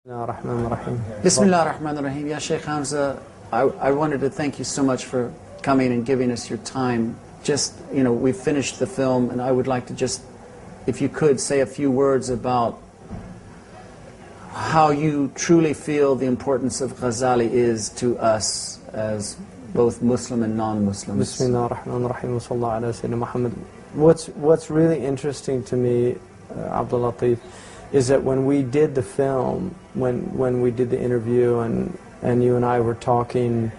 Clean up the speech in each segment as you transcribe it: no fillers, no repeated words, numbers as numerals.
Bismillah ar-Rahman ar-Rahim. Ya Sheik Hamza, I wanted to thank you so much for coming and giving us your time. Just, we finished the film, and I would like to just, if you could, say a few words about how you truly feel the importance of Ghazali is to us as both Muslim and non-Muslims. Bismillah ar-Rahman ar-Rahim wa sallallahu ala Sayyidina Muhammad. What's really interesting to me, Abdul Latif, is that when we did the film, when we did the interview and you and I were talking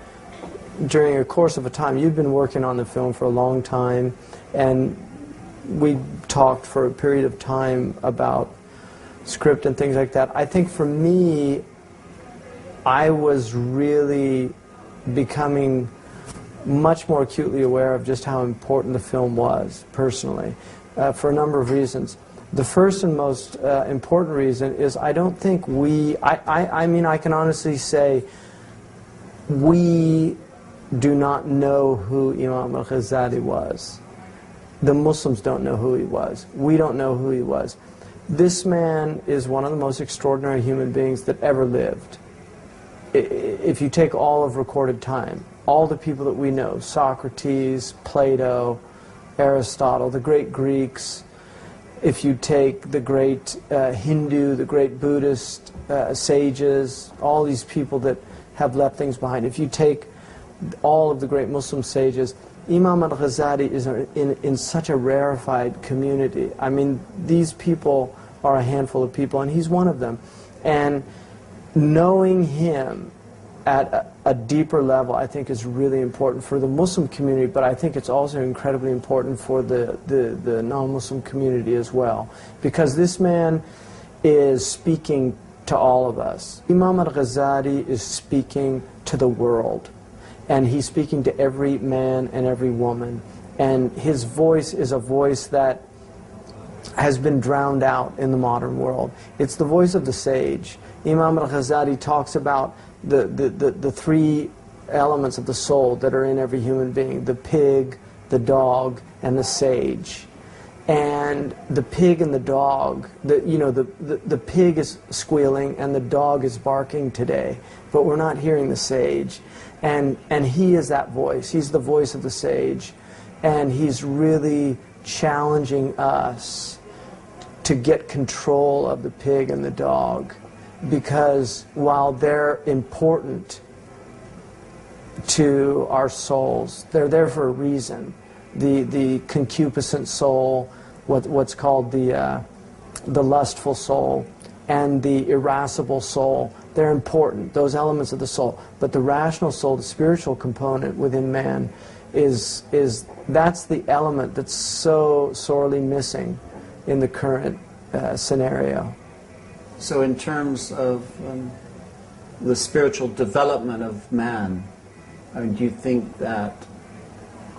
during a course of a time, you'd been working on the film for a long time, and we talked for a period of time about script and things like that. I think for me, I was really becoming much more acutely aware of just how important the film was, personally, for a number of reasons. The first and most important reason is I don't think I mean, I can honestly say we do not know who Imam Al Ghazali was. The Muslims don't know who he was. We don't know who he was. This man is one of the most extraordinary human beings that ever lived. If you take all of recorded time, all the people that we know, Socrates, Plato, Aristotle, the great Greeks, if you take the great Hindu, the great Buddhist sages, all these people that have left things behind, if you take all of the great Muslim sages, Imam Al Ghazali is in such a rarefied community. I mean, these people are a handful of people, and he's one of them. And knowing him at a deeper level, I think, is really important for the Muslim community, but I think it's also incredibly important for the non-Muslim community as well, because this man is speaking to all of us. Imam Al Ghazali is speaking to the world, and he's speaking to every man and every woman, and his voice is a voice that has been drowned out in the modern world. It's the voice of the sage. Imam Al Ghazali talks about the three elements of the soul that are in every human being: the pig, the dog, and the sage. And the pig and the dog, the pig is squealing and the dog is barking today, but we're not hearing the sage. And he is that voice. He's the voice of the sage, and he's really challenging us to get control of the pig and the dog, because while they're important to our souls, they're there for a reason. The concupiscent soul, what's called the lustful soul, and the irascible soul, they're important, those elements of the soul. But the rational soul, the spiritual component within man, that's the element that's so sorely missing in the current scenario. So in terms of the spiritual development of man, I mean, do you think that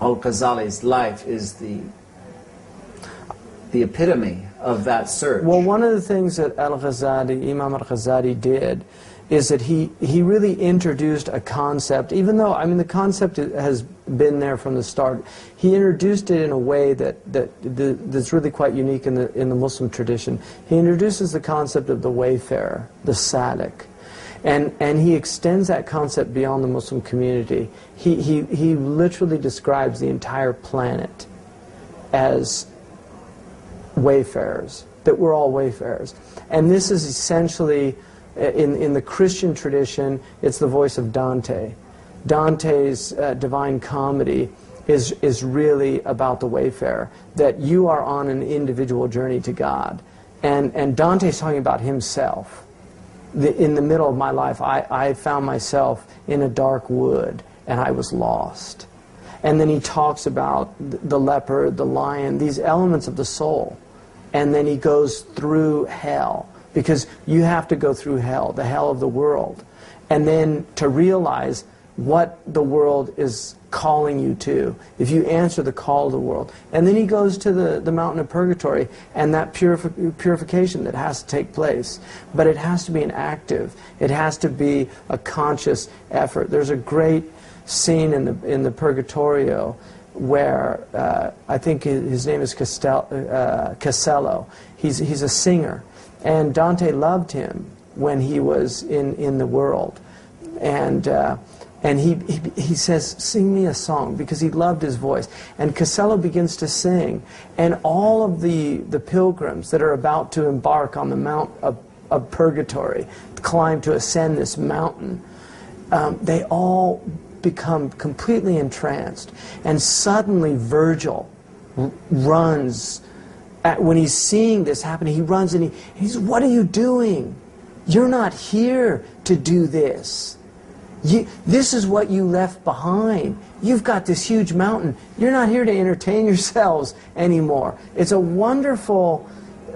Al Ghazali's life is the epitome of that search? Well, one of the things that Imam Al Ghazali did is that he really introduced a concept, even though, I mean, the concept has been there from the start. He introduced it in a way that's really quite unique in the Muslim tradition. He introduces the concept of the wayfarer, the Salik. And he extends that concept beyond the Muslim community. He literally describes the entire planet as wayfarers, that we're all wayfarers. And this is essentially, in the Christian tradition, it's the voice of Dante. Dante's Divine Comedy is really about the wayfarer, that you are on an individual journey to God. And Dante's talking about himself. In the middle of my life, I found myself in a dark wood, and I was lost. And then he talks about the leopard, the lion, these elements of the soul. And then he goes through hell, because you have to go through hell, the hell of the world. And then to realize what the world is calling you to, if you answer the call of the world. And then he goes to the mountain of purgatory, and that purification that has to take place. But it has to be an active, it has to be a conscious effort. There's a great scene in the Purgatorio where I think his name is Castello. He's a singer, and Dante loved him when he was in the world. And he says, sing me a song, because he loved his voice. And Costello begins to sing, and all of the pilgrims that are about to embark on the Mount of Purgatory, climb to ascend this mountain, they all become completely entranced. And suddenly Virgil runs, when he's seeing this happen, he runs and he says, what are you doing? You're not here to do this. This is what you left behind. You've got this huge mountain. You're not here to entertain yourselves anymore. It's a wonderful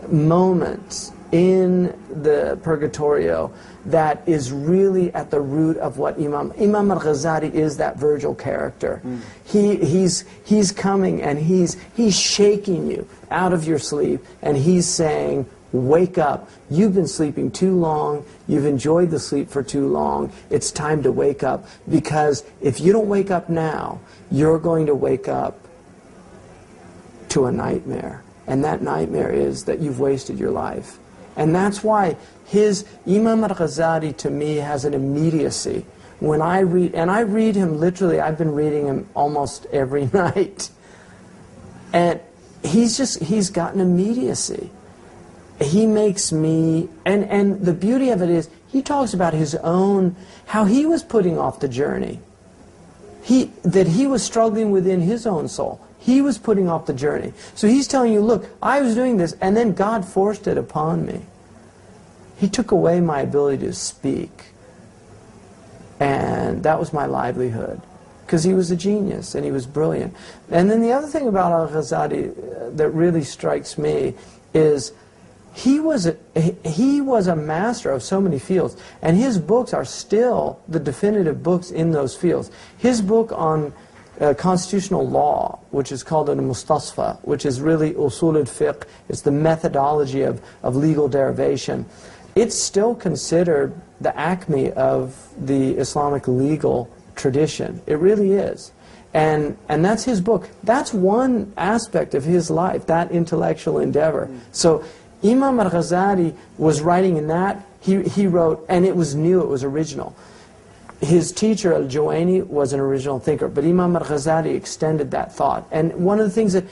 moment in the Purgatorio that is really at the root of what Imam Al Ghazali is, that Virgil character. He's coming and he's shaking you out of your sleep, and he's saying, wake up. You've been sleeping too long. You've enjoyed the sleep for too long. It's time to wake up, because if you don't wake up now, you're going to wake up to a nightmare. And that nightmare is that you've wasted your life. And that's why Imam Al Ghazali, to me, has an immediacy. When I read, and I read him literally, I've been reading him almost every night. And he's got an immediacy. He makes me, and the beauty of it is, he talks about his own, how he was putting off the journey. That he was struggling within his own soul. He was putting off the journey. So he's telling you, look, I was doing this, and then God forced it upon me. He took away my ability to speak. And that was my livelihood. Because he was a genius, and he was brilliant. And then the other thing about Al-Ghazali that really strikes me is he was a master of so many fields, and his books are still the definitive books in those fields. His book on constitutional law, which is called Al-Mustasfa, which is really usul al-fiqh, it's the methodology of legal derivation. It's still considered the acme of the Islamic legal tradition. It really is. And that's his book. That's one aspect of his life, that intellectual endeavor. So Imam Al Ghazali was writing in that. He wrote, and it was new, it was original. His teacher, Al-Juwayni, was an original thinker, but Imam Al Ghazali extended that thought. And one of the things that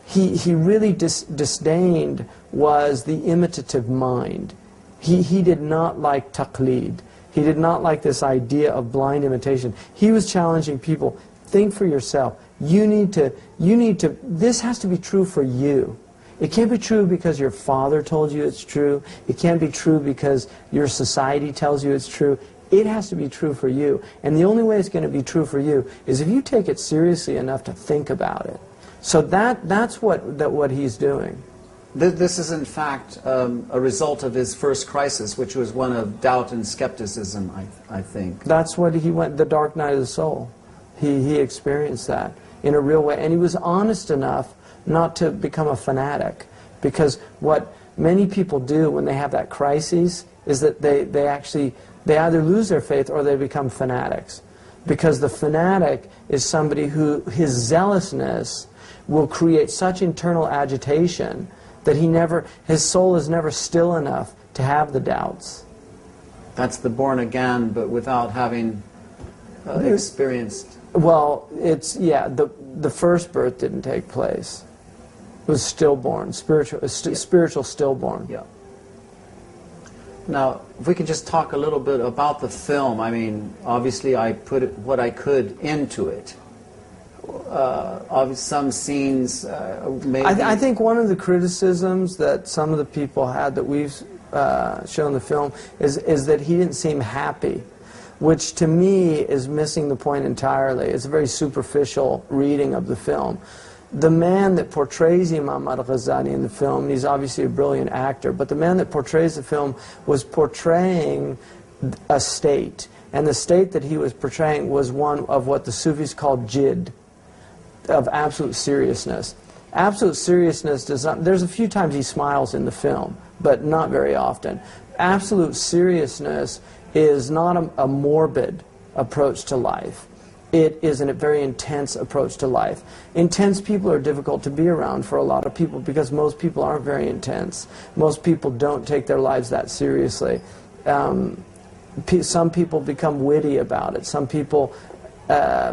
he really disdained was the imitative mind. He did not like taqlid. He did not like this idea of blind imitation. He was challenging people, think for yourself. You need to, this has to be true for you. It can't be true because your father told you it's true. It can't be true because your society tells you it's true. It has to be true for you. And the only way it's going to be true for you is if you take it seriously enough to think about it. So that's what he's doing. This is, in fact, a result of his first crisis, which was one of doubt and skepticism, I think. That's what he went, the dark night of the soul. He experienced that in a real way. And he was honest enough not to become a fanatic. Because what many people do when they have that crisis is that they either lose their faith or they become fanatics. Because the fanatic is somebody who, his zealousness will create such internal agitation that his soul is never still enough to have the doubts. That's the born again, but without having experienced. Well, the first birth didn't take place. It was stillborn, spiritual stillborn. Yeah. Now, if we could just talk a little bit about the film. I mean, obviously I put what I could into it. Some scenes, maybe... I think one of the criticisms that some of the people had that we've shown the film is that he didn't seem happy, which to me is missing the point entirely. It's a very superficial reading of the film. The man that portrays Imam Al Ghazali in the film, and he's obviously a brilliant actor, but the man that portrays the film was portraying a state, and the state that he was portraying was one of what the Sufis called jidd, of absolute seriousness. Absolute seriousness does not, there's a few times he smiles in the film, but not very often. Absolute seriousness is not a morbid approach to life. It is a very intense approach to life. Intense people are difficult to be around for a lot of people because most people aren't very intense. Most people don't take their lives that seriously. some people become witty about it. Some people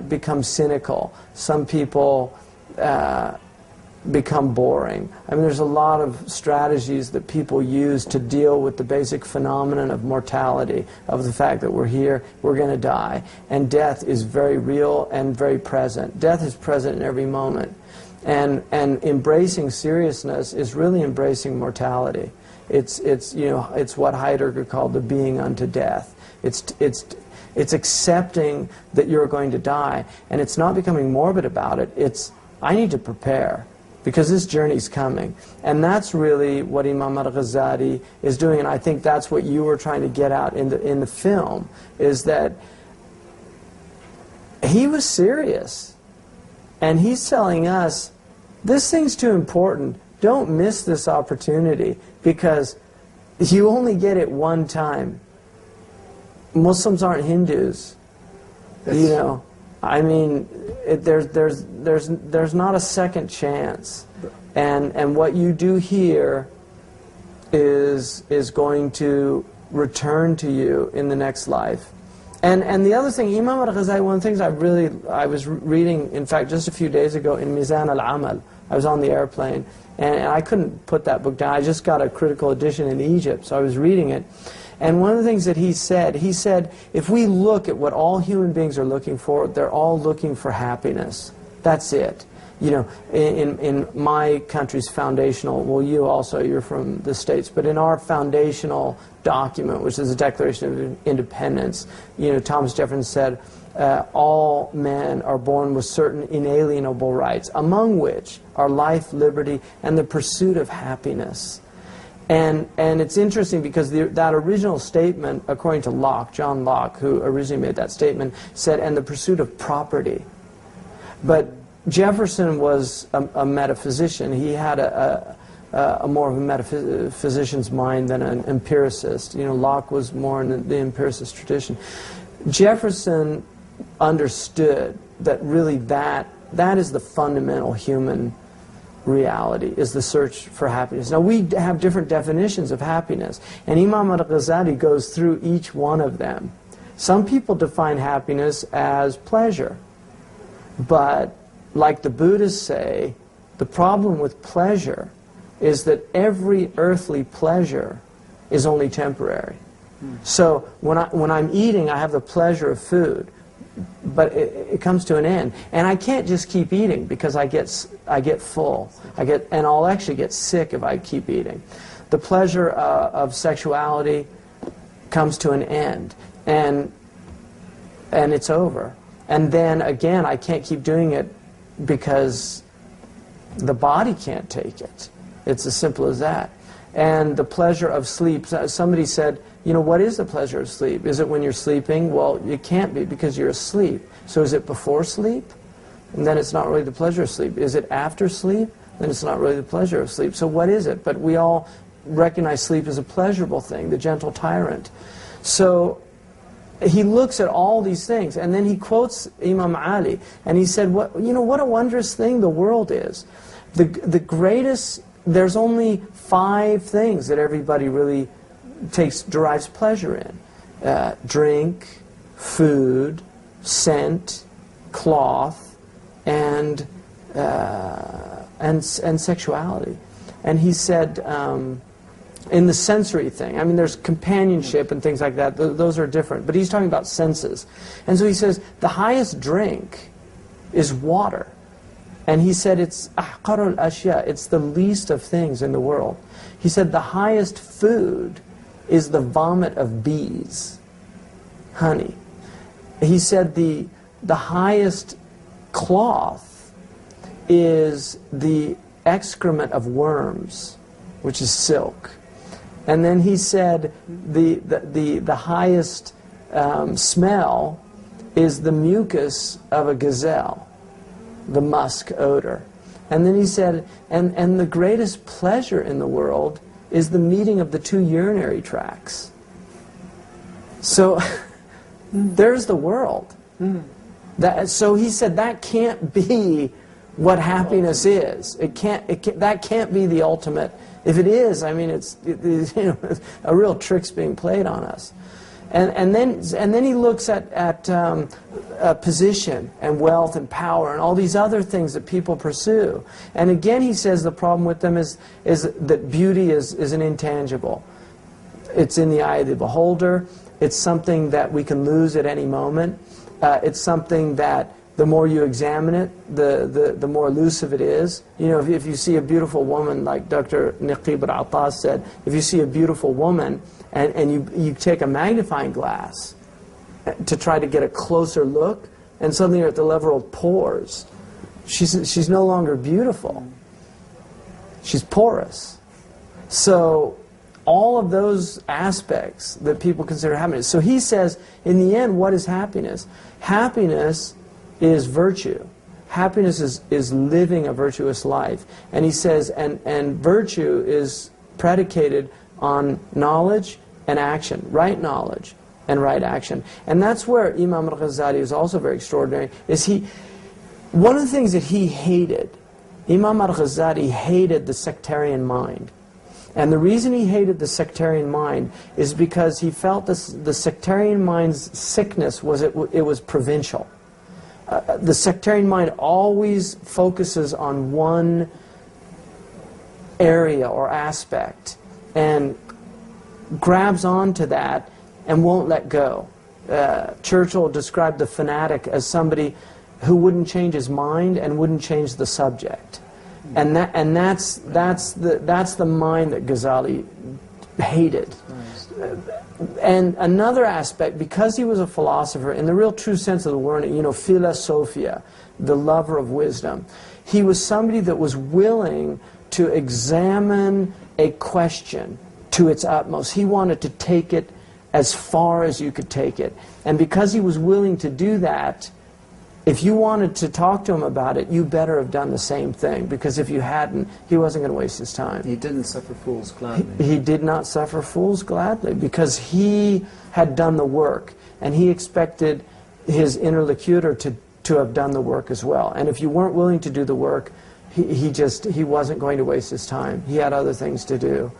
become cynical. Some people become boring. I mean, there's a lot of strategies that people use to deal with the basic phenomenon of mortality, of the fact that we're here, we're going to die. And death is very real and very present. Death is present in every moment. And embracing seriousness is really embracing mortality. It's what Heidegger called the being unto death. It's accepting that you're going to die, and it's not becoming morbid about it. It's, I need to prepare, because this journey's coming. And that's really what Imam Al Ghazali is doing, and I think that's what you were trying to get out in the film, is that he was serious. And he's telling us, this thing's too important. Don't miss this opportunity, because you only get it one time. Muslims aren't Hindus. You know, I mean, there's not a second chance. And what you do here is going to return to you in the next life. And the other thing, Imam Al Ghazali, one of the things I was reading, in fact, just a few days ago in Mizan al-Amal. I was on the airplane, and I couldn't put that book down. I just got a critical edition in Egypt, so I was reading it. And one of the things that he said, if we look at what all human beings are looking for, they're all looking for happiness. That's it. You know, in my country's foundational, well, you also, you're from the States, but in our foundational document, which is the Declaration of Independence, you know, Thomas Jefferson said, all men are born with certain inalienable rights, among which are life, liberty, and the pursuit of happiness. And it's interesting because that original statement, according to Locke, John Locke, who originally made that statement, said, and the pursuit of property. But Jefferson was a metaphysician. He had a more of a metaphysician's mind than an empiricist. You know, Locke was more in the empiricist tradition. Jefferson understood that really that is the fundamental human reality, is the search for happiness. Now, we have different definitions of happiness, and Imam Al Ghazali goes through each one of them. Some people define happiness as pleasure, but like the Buddhists say, the problem with pleasure is that every earthly pleasure is only temporary. So when I'm eating, I have the pleasure of food, but it comes to an end, and I can't just keep eating because I get full. And I'll actually get sick if I keep eating. The pleasure of sexuality comes to an end, and it's over. And then again, I can't keep doing it because the body can't take it. It's as simple as that. And the pleasure of sleep. Somebody said, you know, what is the pleasure of sleep? Is it when you're sleeping? Well, it can't be because you're asleep. So is it before sleep? And then it's not really the pleasure of sleep. Is it after sleep? Then it's not really the pleasure of sleep. So what is it? But we all recognize sleep as a pleasurable thing, the gentle tyrant. So he looks at all these things, and then he quotes Imam Ali, and he said, what a wondrous thing the world is. The greatest, there's only 5 things that everybody really derives pleasure in. Drink, food, scent, cloth, and sexuality. And he said, in the sensory thing, I mean, there's companionship and things like that. Those are different. But he's talking about senses. And so he says, the highest drink is water. And he said it's ahqarul ashya, it's the least of things in the world. He said the highest food is the vomit of bees, honey. He said the highest cloth is the excrement of worms, which is silk. And then he said the highest smell is the mucus of a gazelle, the musk odor. And then he said, and the greatest pleasure in the world is the meeting of the 2 urinary tracts. So there's the world. So he said that can't be what happiness is. That can't be the ultimate. If it is, I mean, it's a real trick's being played on us. And then he looks at position and wealth and power and all these other things that people pursue. And again, he says the problem with them is that beauty is an intangible. It's in the eye of the beholder. It's something that we can lose at any moment. It's something that the more you examine it, the more elusive it is. You know, if you see a beautiful woman, like Dr. Naqib al-Attas said, if you see a beautiful woman and you take a magnifying glass to try to get a closer look, and suddenly you're at the level of pores, she's no longer beautiful. She's porous. So all of those aspects that people consider happiness. So he says, in the end, what is happiness? Happiness is virtue. Happiness is living a virtuous life. And he says, and virtue is predicated on knowledge and action, right knowledge and right action. And that's where Imam Al Ghazali is also very extraordinary, is one of the things that he hated, Imam Al Ghazali hated the sectarian mind. And the reason he hated the sectarian mind is because he felt the sectarian mind's sickness was it was provincial. The sectarian mind always focuses on one area or aspect and grabs onto that and won't let go. Churchill described the fanatic as somebody who wouldn't change his mind and wouldn't change the subject. And that's the mind that Ghazali hated. And another aspect, because he was a philosopher, in the real true sense of the word, you know, philosophia, the lover of wisdom, he was somebody that was willing to examine a question to its utmost. He wanted to take it as far as you could take it. And because he was willing to do that, if you wanted to talk to him about it, you better have done the same thing, because if you hadn't, he wasn't going to waste his time. He didn't suffer fools gladly. He did not suffer fools gladly, because he had done the work, and he expected his interlocutor to have done the work as well. And if you weren't willing to do the work, he wasn't going to waste his time. He had other things to do.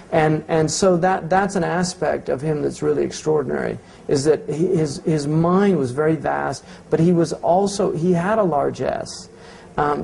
And so that's an aspect of him that's really extraordinary, is that his mind was very vast, but he had a large S.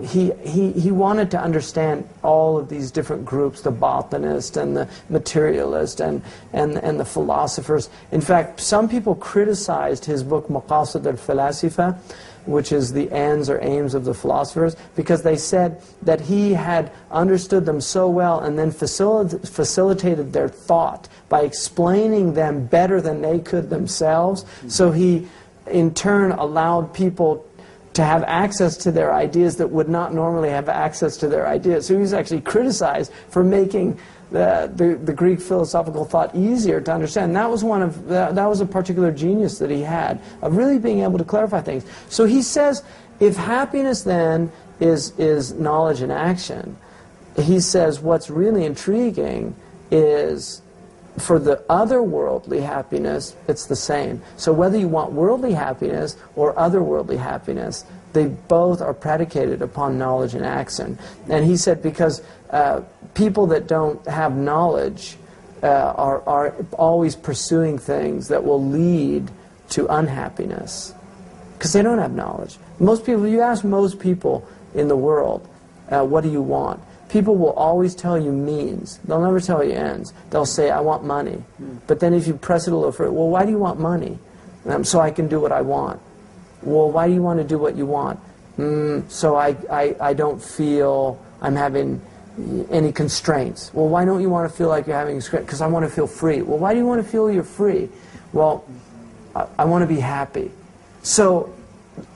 He wanted to understand all of these different groups, the botanist and the materialist and the philosophers. In fact, some people criticized his book Maqasid al-Falasifa, which is the ends or aims of the philosophers, because they said that he had understood them so well and then facilitated their thought by explaining them better than they could themselves. So he, in turn, allowed people to have access to their ideas that would not normally have access to their ideas. So he was actually criticized for making the Greek philosophical thought easier to understand. That was that was a particular genius that he had, of really being able to clarify things. So he says, if happiness then is knowledge and action, he says what's really intriguing is, for the otherworldly happiness, it's the same. So whether you want worldly happiness or otherworldly happiness, they both are predicated upon knowledge and action. And he said because people that don't have knowledge are always pursuing things that will lead to unhappiness, because they don't have knowledge. Most people, you ask most people in the world, what do you want? People will always tell you means. They'll never tell you ends. They'll say, I want money. But then if you press it a little further, well, why do you want money? So I can do what I want. Well, why do you want to do what you want? So I don't feel I'm having any constraints. Well, why don't you want to feel like you're having constraints? Because I want to feel free. Well, why do you want to feel you're free? Well, I want to be happy. So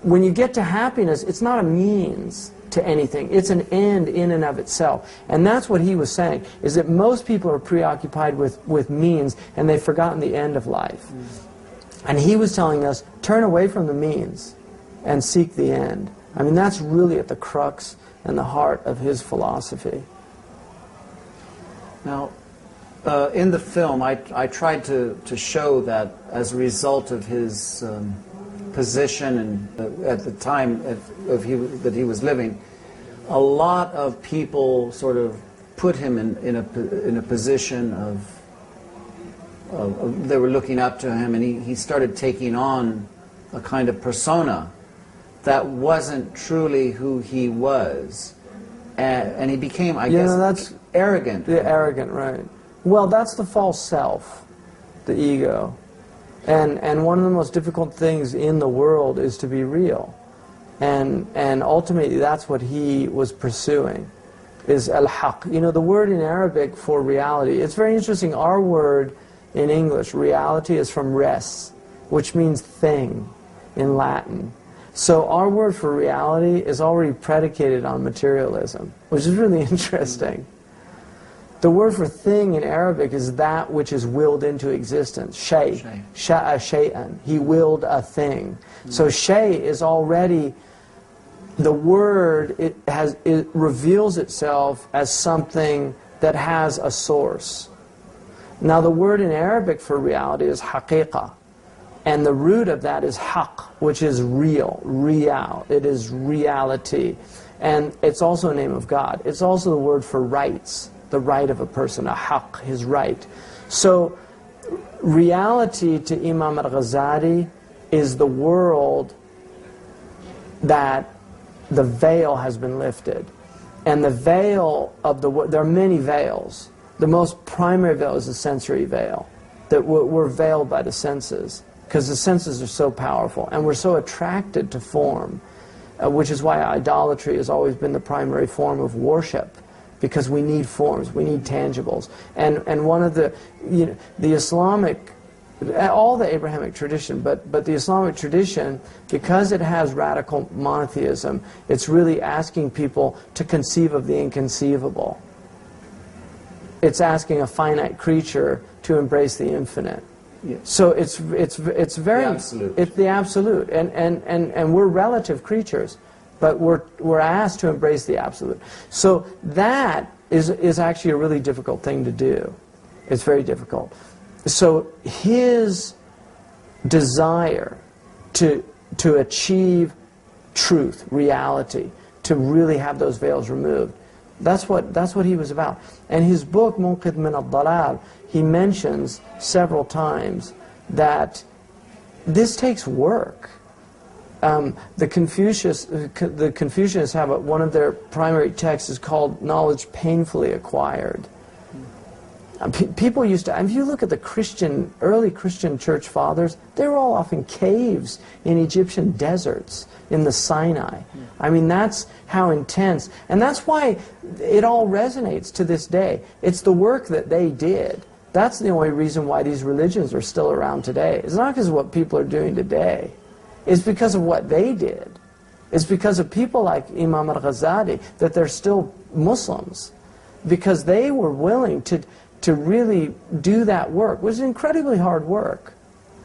when you get to happiness, it's not a means to anything. It's an end in and of itself. And that's what he was saying, is that most people are preoccupied with means, and they've forgotten the end of life. And he was telling us, turn away from the means and seek the end. I mean, that's really at the crux and the heart of his philosophy. Now, in the film, I tried to show that as a result of his position and at the time that he was living, a lot of people sort of put him in a position of they were looking up to him, and he started taking on a kind of persona that wasn't truly who he was, and he became, I guess, that's arrogant. Yeah, arrogant, right. Well, that's the false self, the ego. And one of the most difficult things in the world is to be real. And ultimately that's what he was pursuing, is al-haq. You know, the word in Arabic for reality, it's very interesting. Our word in English, reality, is from res, which means thing in Latin. So our word for reality is already predicated on materialism, which is really interesting. The word for thing in Arabic is that which is willed into existence. Shay. Sha'a shay'an. He willed a thing. So shay is already, the word, it reveals itself as something that has a source. Now the word in Arabic for reality is haqiqah. And the root of that is haq, which is real, real. It is reality. And it's also a name of God. It's also the word for rights, the right of a person, a haq, his right. So reality to Imam Al Ghazali is the world that the veil has been lifted. And the veil of the world, there are many veils. The most primary veil is the sensory veil, that we're veiled by the senses, because the senses are so powerful, and we're so attracted to form, which is why idolatry has always been the primary form of worship, because we need forms, we need tangibles. And one of the, the Islamic, all the Abrahamic tradition, but the Islamic tradition, because it has radical monotheism, it's really asking people to conceive of the inconceivable. It's asking a finite creature to embrace the infinite. Yeah. So it's very, the absolute. It's the absolute, and we're relative creatures, but we're asked to embrace the absolute. So that is actually a really difficult thing to do. It's very difficult. So his desire to achieve truth, reality, to really have those veils removed, that's what he was about. And his book Munqidh min al-Dalal, he mentions several times that this takes work. The Confucianists have one of their primary texts is called Knowledge Painfully Acquired. People used to, if you look at the early Christian church fathers, they were all off in caves in Egyptian deserts, in the Sinai. I mean, that's how intense, and that's why it all resonates to this day. It's the work that they did. That's the only reason why these religions are still around today. It's not because of what people are doing today. It's because of what they did. It's because of people like Imam Al Ghazali that they're still Muslims, because they were willing to really do that work, which is incredibly hard work.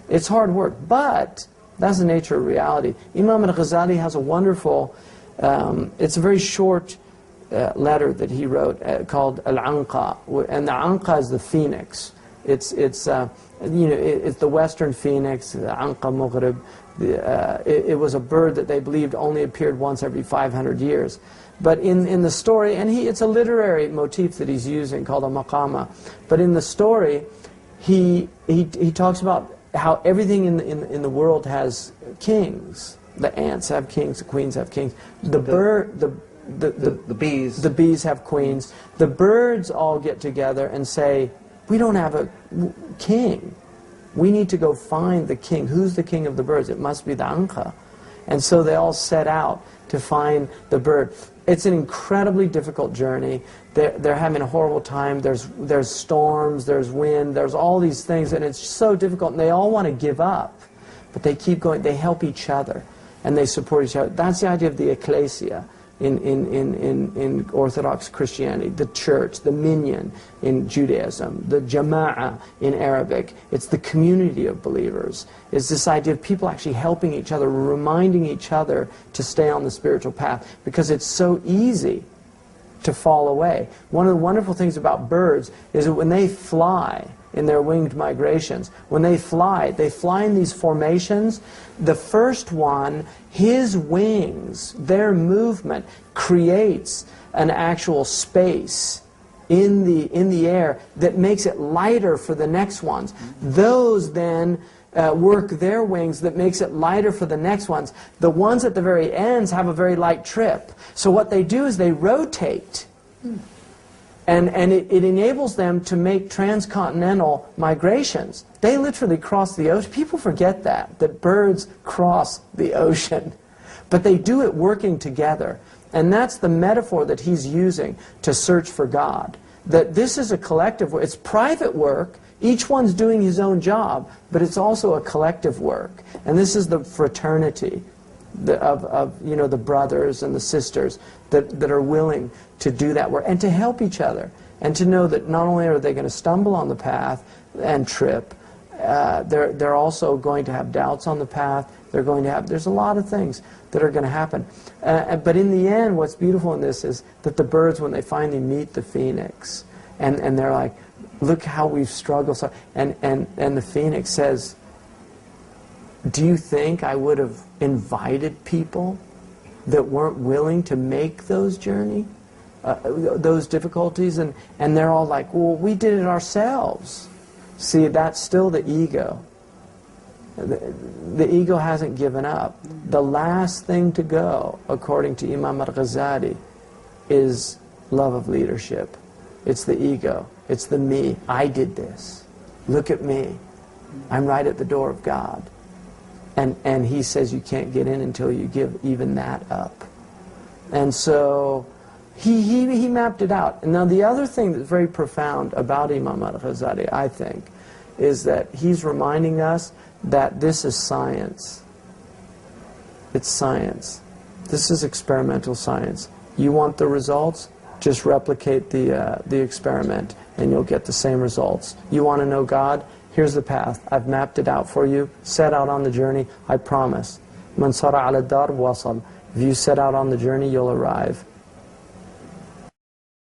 It's hard work, but that's the nature of reality. Imam Al Ghazali has a wonderful, it's a very short letter that he wrote called Al-Anqa, and the Anqa is the phoenix. It's the western phoenix, the Anqa Maghrib. It was a bird that they believed only appeared once every 500 years. But in the story, and it's a literary motif that he's using called a maqama, but in the story, he talks about how everything in the world has kings. The ants have kings, the queens have kings. The bees have queens. The birds all get together and say, we don't have a king. We need to go find the king. Who's the king of the birds? It must be the Anqa. And so they all set out to find the bird. It's an incredibly difficult journey. They're having a horrible time. There's storms, there's wind, there's all these things, and it's so difficult. And they all want to give up, but they keep going. They help each other, and they support each other. That's the idea of the ecclesia in Orthodox Christianity, the church, the minyan in Judaism, the jama'ah in Arabic. It's the community of believers. It's this idea of people actually helping each other, reminding each other to stay on the spiritual path, because it's so easy to fall away. One of the wonderful things about birds is that when they fly, in their winged migrations. When they fly in these formations. The first one, his wings, their movement creates an actual space in the air that makes it lighter for the next ones. Those then work their wings that makes it lighter for the next ones. The ones at the very ends have a very light trip. So what they do is they rotate. And it enables them to make transcontinental migrations. They literally cross the ocean. People forget that birds cross the ocean. But they do it working together. And that's the metaphor that he's using to search for God. That this is a collective work. It's private work. Each one's doing his own job, but it's also a collective work. And this is the fraternity of the brothers and the sisters that are willing to do that work and to help each other and to know that not only are they going to stumble on the path and trip, they're also going to have doubts on the path. There's a lot of things that are going to happen. But in the end, what's beautiful in this is that the birds, when they finally meet the phoenix, and they're like, look how we've struggled. So, and the phoenix says, do you think I would have invited people that weren't willing to make those those difficulties? And they're all like, well, we did it ourselves. See, that's still the ego. The ego hasn't given up. The last thing to go, according to Imam Al Ghazali, is love of leadership. It's the ego. It's the me. I did this. Look at me. I'm right at the door of God. And he says you can't get in until you give even that up. And so he mapped it out. And now the other thing that's very profound about Imam Al Ghazali, I think, is that he's reminding us that this is science. It's science. This is experimental science. You want the results? Just replicate the experiment and you'll get the same results. You want to know God? Here's the path. I've mapped it out for you. Set out on the journey. I promise. Man sara ala dar wasal. If you set out on the journey, you'll arrive.